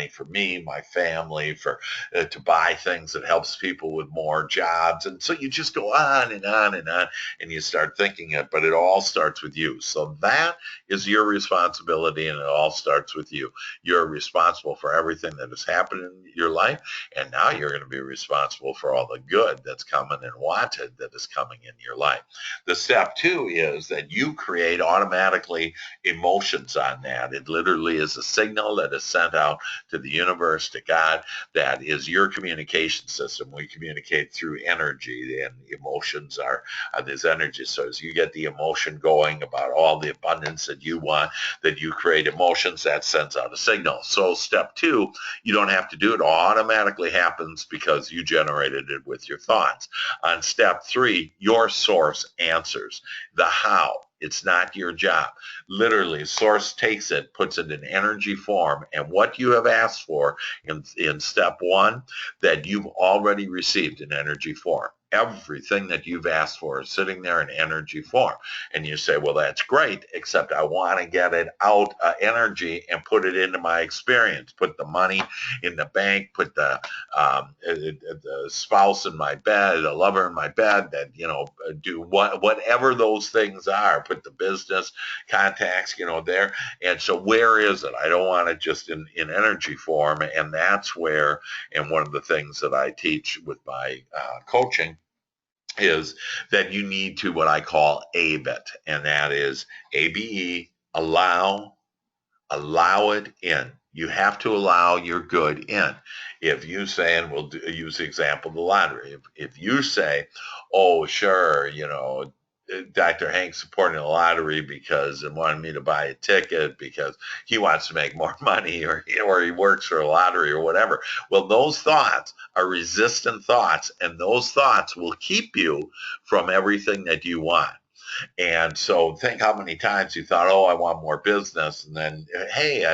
Speaker 1: for me, my family, for to buy things that helps people with more jobs. And so you just go on and on and on, and you start thinking it, but it all starts with you. So that is your responsibility, and it all starts with you. You're responsible for everything that has happened in your life, and now you're going to be responsible for all the good that's coming and wanted that is coming in your life. The step 2 is that you create automatically emotions on that. It literally is a signal that is sent out to the universe, to God, that is your communication system. We communicate through energy, and emotions are this energy. So as you get the emotion going about all the abundance that you want, that you create emotions, that sends out a signal. So step 2, you don't have to do it. It automatically happens because you generated it with your thoughts. On step 3, your source answers. The how. It's not your job. Literally, source takes it, puts it in energy form, and what you have asked for in step 1, that you've already received in energy form. Everything that you've asked for is sitting there in energy form. And you say, well, that's great, except I want to get it out energy and put it into my experience. Put the money in the bank, put the spouse in my bed, a lover in my bed, that, do whatever those things are. Put the business contacts, there. And so where is it? I don't want it just in energy form. And that's where, and one of the things that I teach with my coaching is that you need to, what I call ABE it, and that is ABE, allow it in. You have to allow your good in. If you say, and we'll use the example of the lottery, if you say, oh, sure, Dr. Hank's supporting the lottery because he wanted me to buy a ticket because he wants to make more money, or he works for a lottery or whatever. Well, those thoughts are resistant thoughts, and those thoughts will keep you from everything that you want. And so think how many times you thought, oh, I want more business. And then, hey,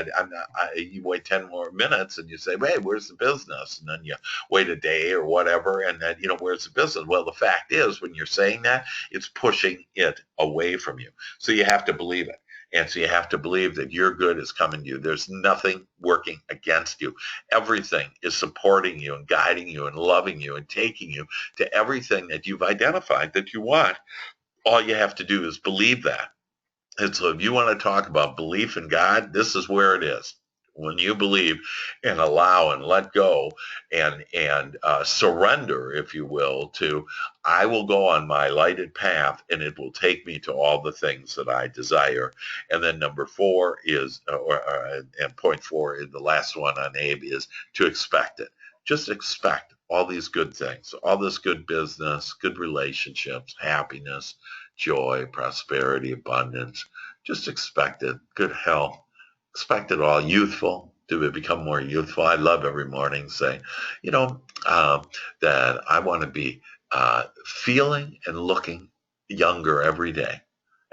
Speaker 1: you wait 10 more minutes and you say, hey, where's the business? And then you wait a day or whatever. And then, where's the business? Well, the fact is, when you're saying that, it's pushing it away from you. So you have to believe it. And so you have to believe that your good is coming to you. There's nothing working against you. Everything is supporting you and guiding you and loving you and taking you to everything that you've identified that you want. All you have to do is believe that. And so if you want to talk about belief in God, this is where it is. When you believe and allow and let go and surrender, if you will, to, I will go on my lighted path and it will take me to all the things that I desire. And then number 4 is, and point 4, the last one on ABE, is to expect it. Just expect all these good things, all this good business, good relationships, happiness, joy, prosperity, abundance. Just expect it. Good health. Expect it all. Youthful. Do we become more youthful? I love every morning saying, you know, that I want to be feeling and looking younger every day.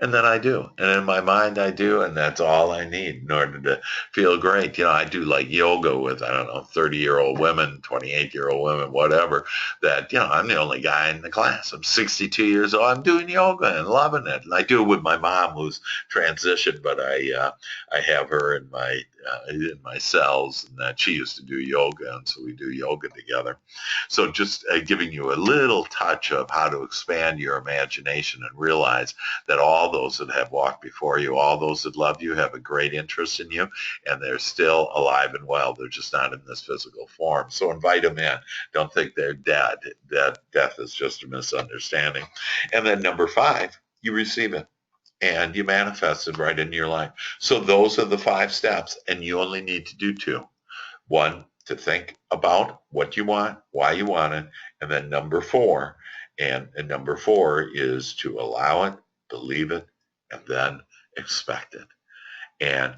Speaker 1: And then I do. And in my mind, I do. And that's all I need in order to feel great. I do like yoga with, I don't know, 30-year-old women, 28-year-old women, whatever, that, I'm the only guy in the class. I'm 62 years old. I'm doing yoga and loving it. And I do it with my mom who's transitioned, but I have her in my cells, and that she used to do yoga. And so we do yoga together. So just giving you a little touch of how to expand your imagination and realize that all those that have walked before you, all those that love you, have a great interest in you, and they're still alive and well. They're just not in this physical form. So invite them in. Don't think they're dead. That death is just a misunderstanding. And then number 5, you receive it. And you manifest it right into your life. So those are the 5 steps, and you only need to do 2. 1, to think about what you want, why you want it, and then number 4, and number 4 is to allow it, believe it, and then expect it. And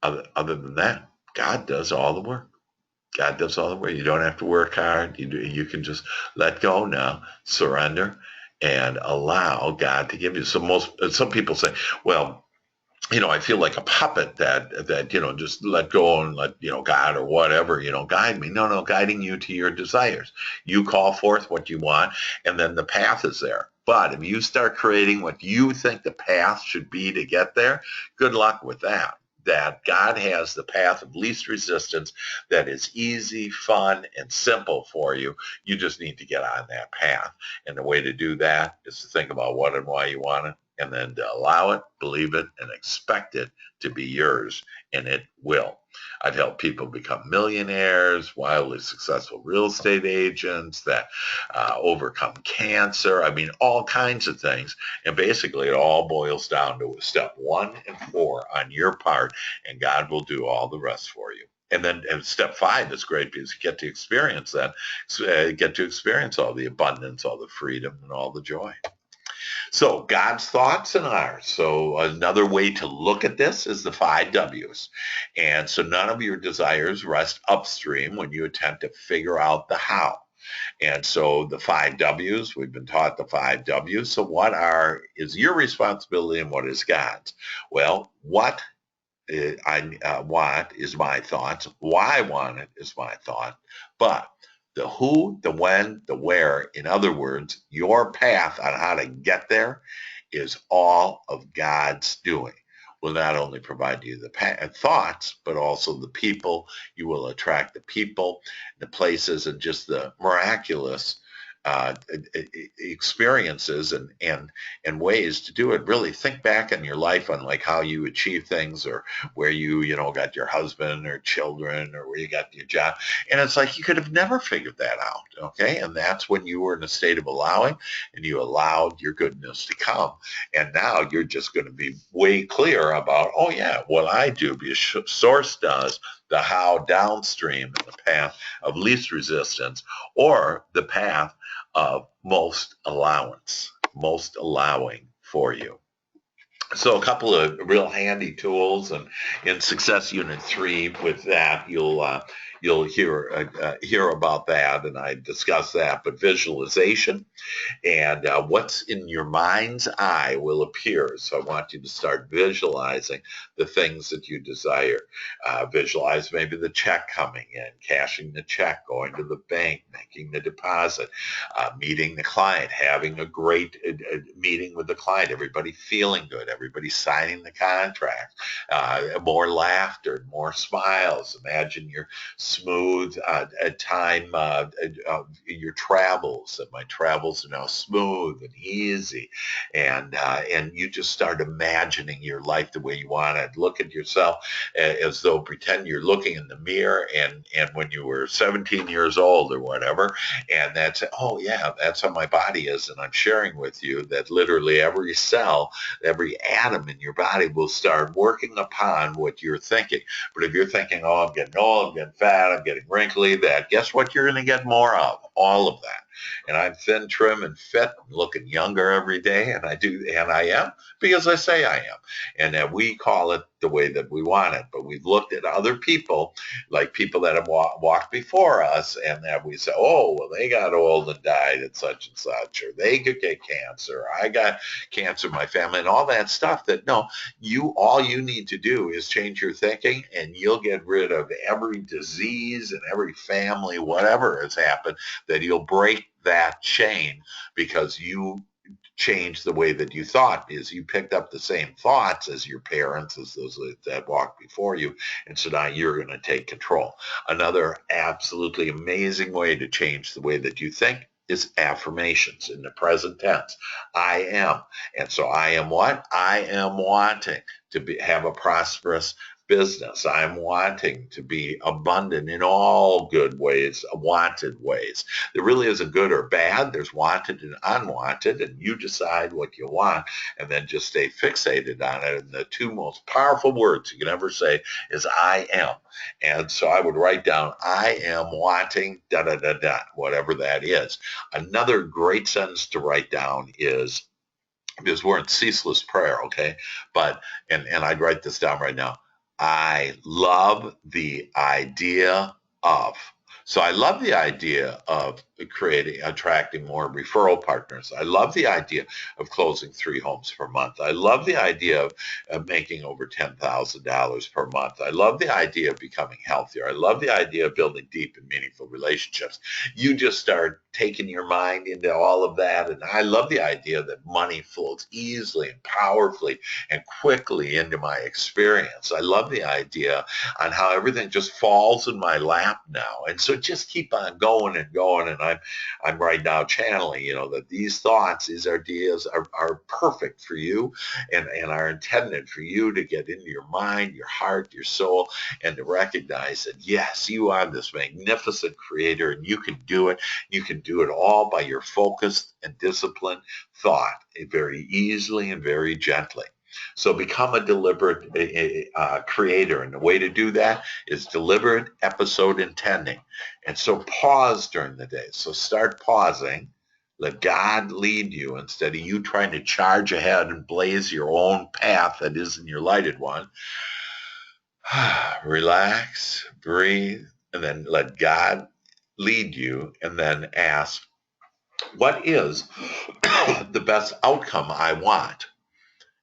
Speaker 1: other than that, God does all the work. God does all the work. You don't have to work hard. You can just let go now, surrender, and allow God to give you. So some people say, well, I feel like a puppet that just let go and let, God or whatever, guide me. No, guiding you to your desires. You call forth what you want, and then the path is there. But if you start creating what you think the path should be to get there, good luck with that. That God has the path of least resistance that is easy, fun, and simple for you. You just need to get on that path. And the way to do that is to think about what and why you want it, and then to allow it, believe it, and expect it to be yours, and it will. I've helped people become millionaires, wildly successful real estate agents that overcome cancer. I mean, all kinds of things. And basically, it all boils down to step 1 and 4 on your part, and God will do all the rest for you. And then step 5 is great because you get to experience that, get to experience all the abundance, all the freedom, and all the joy. So God's thoughts and ours. So another way to look at this is the 5 W's. And so none of your desires rest upstream when you attempt to figure out the how. And so the 5 W's, we've been taught the 5 W's. So what is your responsibility and what is God's? Well, what I want is my thoughts. Why I want it is my thought. But the who, the when, the where, in other words, your path on how to get there is all of God's doing. Will not only provide you the thoughts, but also the people. You will attract the people, the places, and just the miraculous experiences and ways to do it. Really think back in your life on like how you achieve things, or where you got your husband or children, or where you got your job, and it's like you could have never figured that out. Okay, and that's when you were in a state of allowing, and you allowed your goodness to come. And now you're just going to be way clear about, oh yeah, what I do, because Source does the how downstream in the path of least resistance, or the path of most allowance, most allowing for you. So a couple of real handy tools, and in Success Unit 3 with that, you'll hear about that, and I discuss that. But visualization and what's in your mind's eye will appear. So I want you to start visualizing the things that you desire. Visualize maybe the check coming in, cashing the check, going to the bank, making the deposit, meeting the client, having a great meeting with the client, everybody feeling good, everybody signing the contract, more laughter, more smiles. Imagine your smooth time, your travels, and my travels are now smooth and easy, and you just start imagining your life the way you want it. Look at yourself as though, pretend you're looking in the mirror, and when you were 17 years old or whatever, and that's, oh yeah, that's how my body is, and I'm sharing with you that literally every cell, every atom in your body will start working upon what you're thinking. But if you're thinking, oh, I'm getting old, I'm getting fat, fat, I'm getting wrinkly, that guess what you're going to get more of? All of that. And I'm thin, trim, and fit, and looking younger every day, and I am because I say I am. And that we call it the way that we want it. But we've looked at other people, like people that have walked before us, and that we say, oh, well, they got old and died at such and such, or they could get cancer, or I got cancer in my family, and all that stuff. That no, all you need to do is change your thinking, and you'll get rid of every disease and every family, whatever has happened, that you'll break that chain because you changed the way that you thought, is you picked up the same thoughts as your parents, as those that walked before you, and so now you're going to take control. Another absolutely amazing way to change the way that you think is affirmations in the present tense. I am. And so I am what? I am wanting to have a prosperous business. I'm wanting to be abundant in all good ways, wanted ways. There really isn't good or bad. There's wanted and unwanted, and you decide what you want and then just stay fixated on it. And the two most powerful words you can ever say is I am. And so I would write down, I am wanting da da da da, whatever that is. Another great sentence to write down is, because we're in ceaseless prayer, okay? But, and I'd write this down right now. I love the idea of. So I love the idea of attracting more referral partners. I love the idea of closing 3 homes per month. I love the idea of making over $10,000 per month. I love the idea of becoming healthier. I love the idea of building deep and meaningful relationships. You just start taking your mind into all of that. And I love the idea that money flows easily and powerfully and quickly into my experience. I love the idea on how everything just falls in my lap now. And so just keep on going and going. And I'm right now channeling, that these thoughts, these ideas are perfect for you and are intended for you to get into your mind, your heart, your soul, and to recognize that, yes, you are this magnificent creator and you can do it. You can do it all by your focused and disciplined thought, very easily and very gently. So become a deliberate creator. And the way to do that is deliberate episode intending. And so pause during the day. So start pausing. Let God lead you instead of you trying to charge ahead and blaze your own path that isn't your lighted one. Relax, breathe, and then let God lead you, and then ask, what is the best outcome I want?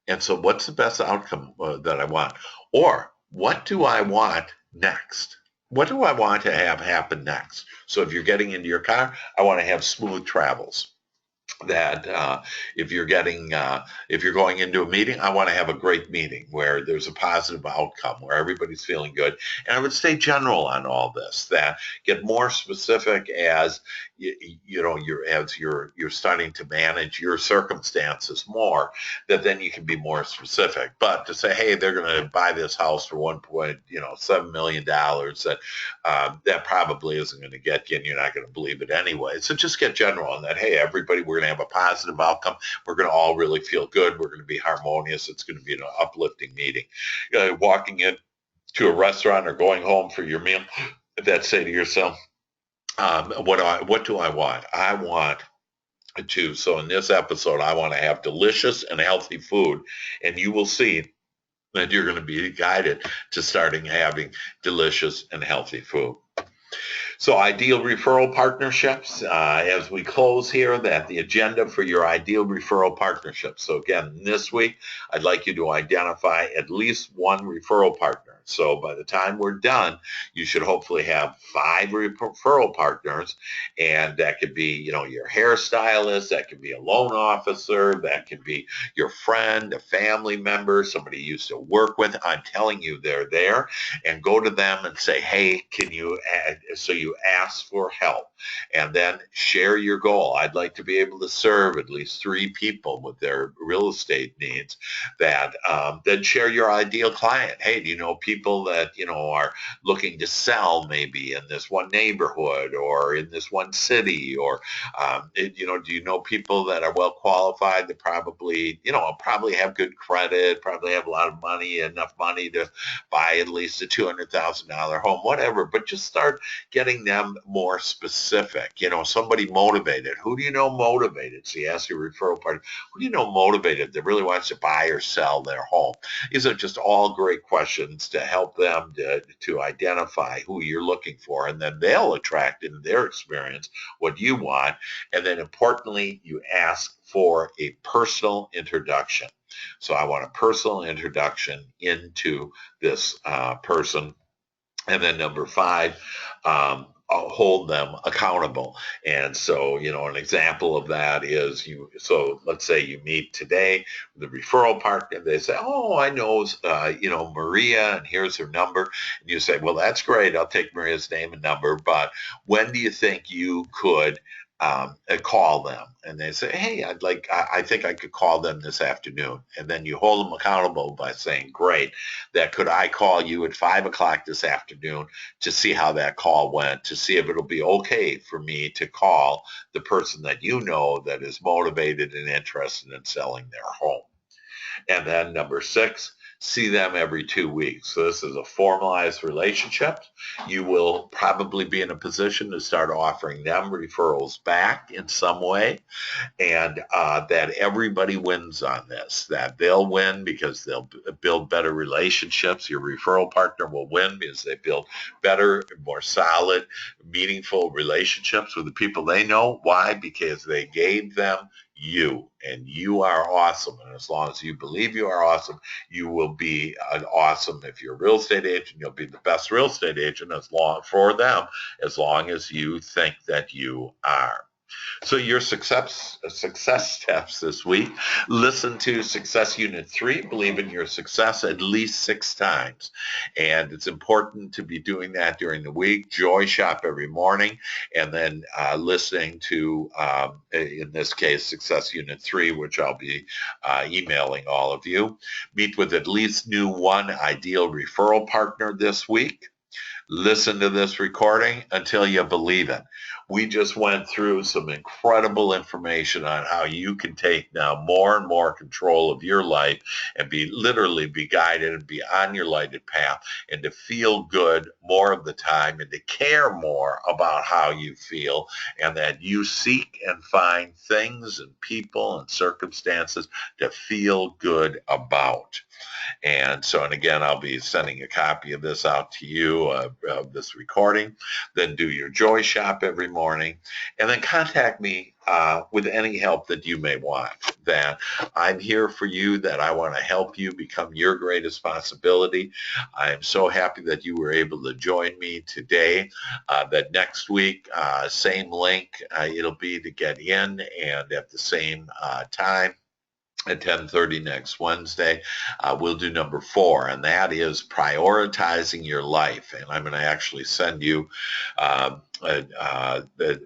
Speaker 1: And so what's the best outcome that I want? Or what do I want next? What do I want to have happen next? So if you're getting into your car, I want to have smooth travels. That if you're going into a meeting, I want to have a great meeting where there's a positive outcome, where everybody's feeling good. And I would stay general on all this, that get more specific as you're starting to manage your circumstances more, that then you can be more specific. But to say, hey, they're going to buy this house for $1.7 million, that probably isn't going to get you, and you're not going to believe it anyway. So just get general on that. Hey, everybody, we're going to have a positive outcome. We're going to all really feel good. We're going to be harmonious. It's going to be an uplifting meeting. Walking in to a restaurant or going home for your meal, that say to yourself, what do I want? I want to, so in this episode, I want to have delicious and healthy food, and you will see that you're going to be guided to starting having delicious and healthy food. So ideal referral partnerships, as we close here, that the agenda for your ideal referral partnerships. So again, this week, I'd like you to identify at least one referral partner. So by the time we're done, you should hopefully have 5 referral partners, and that could be, your hairstylist, that could be a loan officer, that could be your friend, a family member, somebody you used to work with. I'm telling you, they're there, and go to them and say, hey, can you add, so you ask for help, and then share your goal. I'd like to be able to serve at least 3 people with their real estate needs. That then share your ideal client. Hey, do you know people people that, are looking to sell maybe in this one neighborhood or in this one city, or, do you know people that are well qualified to probably have good credit, probably have a lot of money, enough money to buy at least a $200,000 home, whatever, but just start getting them more specific. Somebody motivated. Who do you know motivated? So you ask your referral partner, who do you know motivated that really wants to buy or sell their home? These are just all great questions to help them to identify who you're looking for, and then they'll attract in their experience what you want. And then importantly, you ask for a personal introduction. So I want a personal introduction into this person. And then number 5, I'll hold them accountable. And so, an example of that is so let's say you meet today with the referral partner. They say, oh, I know, Maria, and here's her number. And you say, well, that's great. I'll take Maria's name and number. But when do you think you could call them? And they say, hey, I think I could call them this afternoon. And then you hold them accountable by saying, great, that could I call you at 5 o'clock this afternoon to see how that call went, to see if it'll be okay for me to call the person that that is motivated and interested in selling their home. And then number 6, see them every 2 weeks. So this is a formalized relationship. You will probably be in a position to start offering them referrals back in some way, and that everybody wins on this, that they'll win because they'll build better relationships. Your referral partner will win because they build better, more solid, meaningful relationships with the people they know. Why? Because they gave them you, and you are awesome. And as long as you believe you are awesome, you will be an awesome. If you're a real estate agent, you'll be the best real estate agent for them, as long as you think that you are. So your success steps this week: listen to Success Unit 3, believe in your success, at least 6 times. And it's important to be doing that during the week. Joy shop every morning, and then listening to, in this case, Success Unit 3, which I'll be emailing all of you. Meet with at least one ideal referral partner this week. Listen to this recording until you believe it. We just went through some incredible information on how you can take now more and more control of your life and literally be guided and be on your lighted path, and to feel good more of the time, and to care more about how you feel, and that you seek and find things and people and circumstances to feel good about. And again, I'll be sending a copy of this out to you, of this recording. Then do your Joy Shop every morning, and then contact me with any help that you may want. That I'm here for you, that I want to help you become your greatest possibility. I'm so happy that you were able to join me today. That next week, same link, it'll be to get in, and at the same time, at 10:30 next Wednesday, we'll do number 4, and that is prioritizing your life. And I'm going to actually send you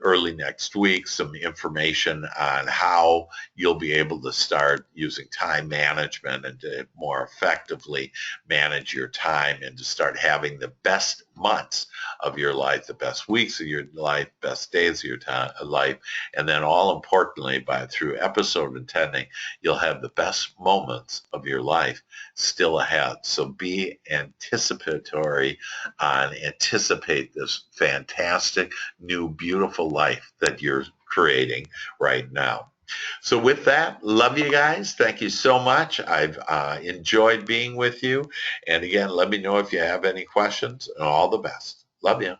Speaker 1: early next week some information on how you'll be able to start using time management and to more effectively manage your time, and to start having the best months of your life, the best weeks of your life, best days of your life, and then all importantly, through episode intending, you'll have the best moments of your life still ahead. So be anticipatory anticipate this fantastic, new, beautiful life that you're creating right now. So with that, love you guys. Thank you so much. I've enjoyed being with you. And again, let me know if you have any questions, and all the best. Love you.